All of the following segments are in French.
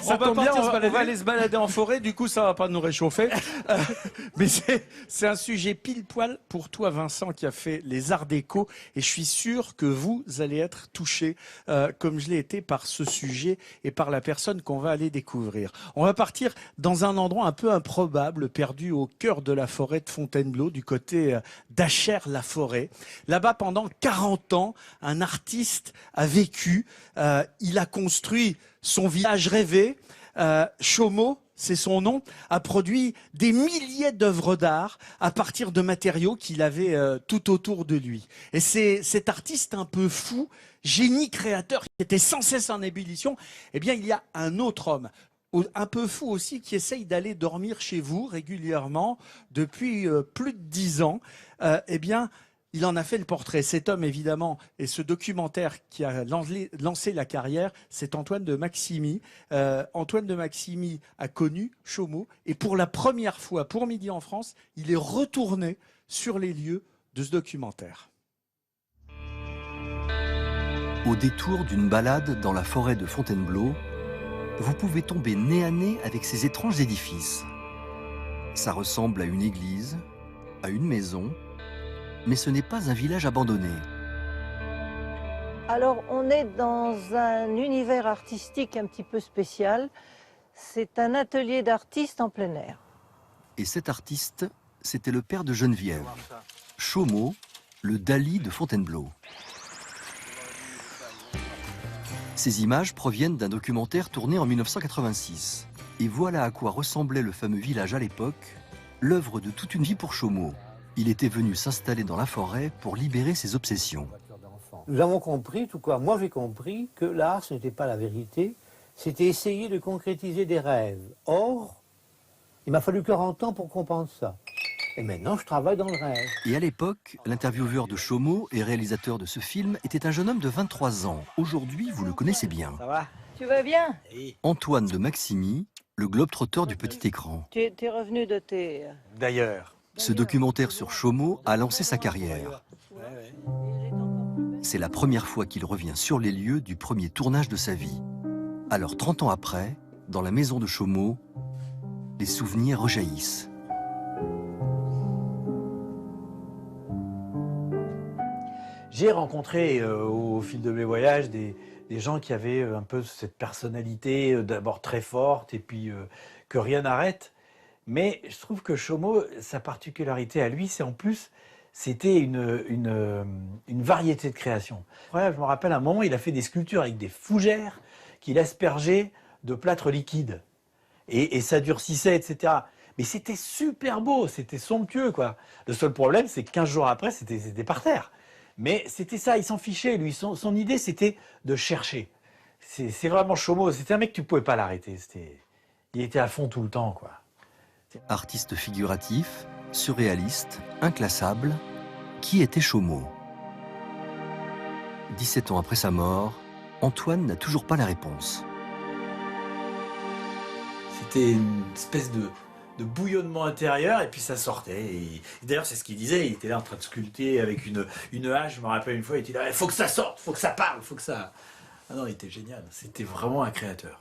Ça tombe bien, on va aller se balader en forêt, du coup ça va pas nous réchauffer. Mais c'est un sujet pile poil pour toi Vincent qui a fait les arts déco et je suis sûr que vous allez être touché comme je l'ai été par ce sujet et par la personne qu'on va aller découvrir. On va partir dans un endroit un peu improbable, perdu au cœur de la forêt de Fontainebleau, du côté d'Achères-la-Forêt. Là-bas, pendant 40 ans, un artiste a vécu, il a construit son village rêvé. Chomeau, c'est son nom, a produit des milliers d'œuvres d'art à partir de matériaux qu'il avait tout autour de lui. Et c'est cet artiste un peu fou, génie créateur, qui était sans cesse en ébullition. Eh bien, il y a un autre homme, un peu fou aussi, qui essaye d'aller dormir chez vous régulièrement depuis plus de 10 ans. Eh bien, il en a fait le portrait. Cet homme, évidemment, et ce documentaire qui a lancé la carrière, c'est Antoine de Maximi. Antoine de Maximi a connu Chomeau et pour la première fois, pour Midi en France, il est retourné sur les lieux de ce documentaire. Au détour d'une balade dans la forêt de Fontainebleau, vous pouvez tomber nez à nez avec ces étranges édifices. Ça ressemble à une église, à une maison, mais ce n'est pas un village abandonné. Alors, on est dans un univers artistique un petit peu spécial. C'est un atelier d'artistes en plein air. Et cet artiste, c'était le père de Geneviève, Chomeau, le Dali de Fontainebleau. Ces images proviennent d'un documentaire tourné en 1986. Et voilà à quoi ressemblait le fameux village à l'époque, l'œuvre de toute une vie pour Chomeau. Il était venu s'installer dans la forêt pour libérer ses obsessions. Nous avons compris, tout quoi, moi j'ai compris que l'art ce n'était pas la vérité, c'était essayer de concrétiser des rêves. Or, il m'a fallu 40 ans pour comprendre ça. Et maintenant je travaille dans le rêve. Et à l'époque, l'intervieweur de Chomeau et réalisateur de ce film était un jeune homme de 23 ans. Aujourd'hui, vous le connaissez bien. Ça va? Tu vas bien? Antoine de Maximi, le globe-trotteur du petit écran. Tu es revenu de tes... D'ailleurs. Ce documentaire sur Chomeau a lancé sa carrière. C'est la première fois qu'il revient sur les lieux du premier tournage de sa vie. Alors 30 ans après, dans la maison de Chomeau, les souvenirs rejaillissent. J'ai rencontré au fil de mes voyages des gens qui avaient un peu cette personnalité d'abord très forte et puis que rien n'arrête. Mais je trouve que Chomeau, sa particularité à lui, c'est en plus, c'était une variété de création. Ouais, je me rappelle un moment, il a fait des sculptures avec des fougères qu'il aspergeait de plâtre liquide. Et ça durcissait, etc. Mais c'était super beau, c'était somptueux, quoi. Le seul problème, c'est que 15 jours après, c'était par terre. Mais c'était ça, il s'en fichait, lui. Son idée, c'était de chercher. C'est vraiment Chomeau. C'était un mec que tu ne pouvais pas l'arrêter. Il était à fond tout le temps, quoi. Artiste figuratif, surréaliste, inclassable, qui était Chomeau? 17 ans après sa mort, Antoine n'a toujours pas la réponse. C'était une espèce de bouillonnement intérieur et puis ça sortait. Et d'ailleurs, c'est ce qu'il disait. Il était là en train de sculpter avec une hache. Je me rappelle une fois, il était là, il faut que ça sorte, il faut que ça parle, il faut que ça... Ah non, il était génial. C'était vraiment un créateur.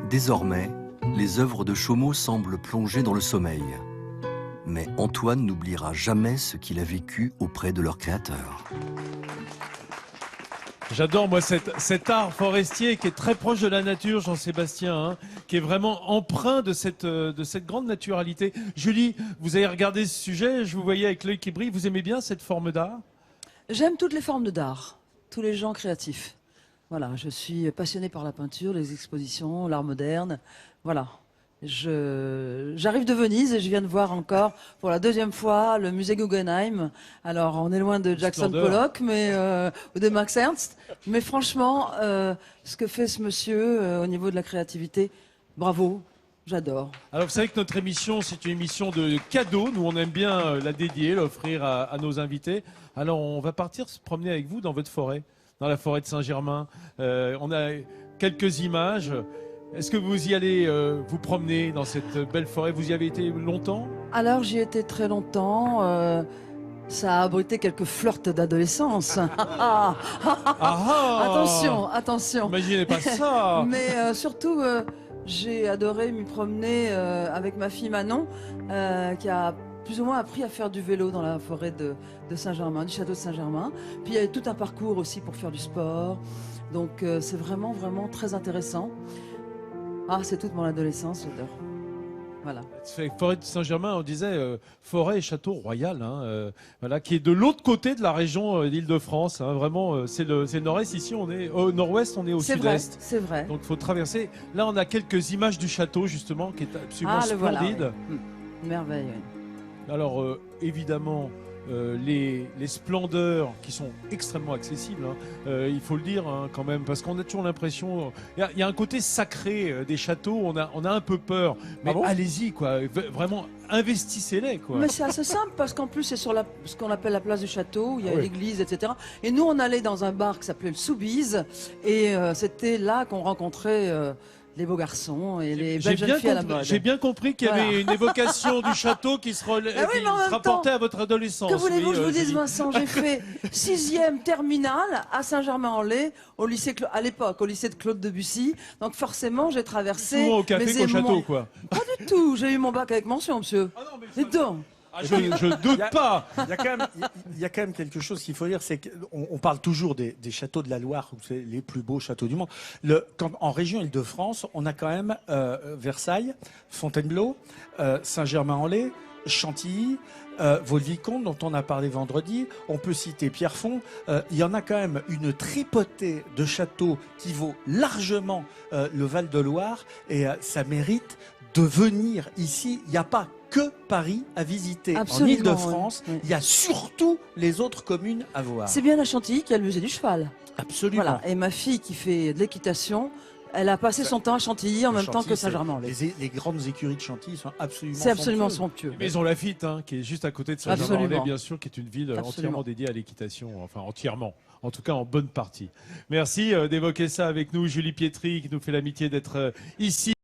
Désormais, les œuvres de Chomeau semblent plongées dans le sommeil. Mais Antoine n'oubliera jamais ce qu'il a vécu auprès de leur créateur. J'adore, moi, cet art forestier qui est très proche de la nature, Jean-Sébastien, hein, qui est vraiment empreint de cette grande naturalité. Julie, vous avez regardé ce sujet, je vous voyais avec l'œil qui brille. Vous aimez bien cette forme d'art? J'aime toutes les formes d'art, tous les gens créatifs. Voilà, je suis passionnée par la peinture, les expositions, l'art moderne. Voilà. J'arrive de Venise et je viens de voir encore pour la deuxième fois le musée Guggenheim. Alors on est loin de Jackson Pollock ou de Max Ernst, mais franchement, ce que fait ce monsieur au niveau de la créativité, bravo, j'adore. Alors vous savez que notre émission, c'est une émission de cadeaux. Nous, on aime bien la dédier, l'offrir à nos invités. Alors on va partir se promener avec vous dans votre forêt, dans la forêt de Saint-Germain. On a quelques images. Est-ce que vous y allez vous promener dans cette belle forêt? Vous y avez été longtemps? Alors j'y étais très longtemps. Ça a abrité quelques flirts d'adolescence. Ah Attention, attention. Imaginez pas ça. Mais surtout, j'ai adoré m'y promener avec ma fille Manon, qui a plus ou moins appris à faire du vélo dans la forêt de Saint-Germain, du château de Saint-Germain. Puis il y a tout un parcours aussi pour faire du sport. Donc c'est vraiment, vraiment très intéressant. Ah, c'est toute mon adolescence, j'adore. Voilà. Forêt de Saint-Germain, on disait forêt et château royal, hein, voilà, qui est de l'autre côté de la région d'Île-de-France. Hein, vraiment, c'est le nord-est. Ici, on est au nord-ouest, on est au sud-est. C'est vrai. Donc, il faut traverser. Là, on a quelques images du château, justement, qui est absolument le voilà, splendide. oui. Merveille, oui. Alors, évidemment, les splendeurs qui sont extrêmement accessibles, hein, il faut le dire hein, quand même, parce qu'on a toujours l'impression, il y a un côté sacré des châteaux, on a un peu peur, mais allez-y, quoi, vraiment investissez-les, quoi. Mais c'est assez simple parce qu'en plus c'est sur ce qu'on appelle la place du château, où il y a l'église, etc. Et nous on allait dans un bar qui s'appelait le Soubise et c'était là qu'on rencontrait les beaux garçons et les belles jeunes filles à la mode. J'ai bien compris qu'il y avait une évocation du château qui se rapportait à votre adolescence. Que voulez-vous que je vous dise, Julie. Vincent? J'ai fait 6e terminale à Saint-Germain-en-Laye, à l'époque, au lycée de Claude Debussy. Donc forcément, j'ai traversé Souvent au café mes qu'au château, émois. quoi. Pas du tout. J'ai eu mon bac avec mention, monsieur. Ah non, mais Dis donc. je doute pas. Il y a quand même quelque chose qu'il faut dire, c'est qu'on parle toujours des châteaux de la Loire, où c'est les plus beaux châteaux du monde. En région Île-de-France, on a quand même Versailles, Fontainebleau, Saint-Germain-en-Laye, Chantilly, Vaux-le-Vicomte, dont on a parlé vendredi. On peut citer Pierrefonds. Il y en a quand même une tripotée de châteaux qui vaut largement le Val-de-Loire, et ça mérite de venir ici. Il n'y a pas que Paris à visiter. Absolument, en Île-de-France, oui. il y a surtout les autres communes à voir. C'est bien à Chantilly qu'il y a le musée du cheval. Absolument. Voilà. Et ma fille qui fait de l'équitation, elle a passé son temps à Chantilly en même temps que Saint-Germain-en-Laye. Les grandes écuries de Chantilly sont absolument C'est absolument somptueuses. somptueux. Maison Lafitte, hein, qui est juste à côté de Saint-Germain-en-Laye, Absolument. bien sûr, qui est une ville Absolument. entièrement dédiée à l'équitation, enfin entièrement, en tout cas en bonne partie. Merci d'évoquer ça avec nous, Julie Pietri, qui nous fait l'amitié d'être ici.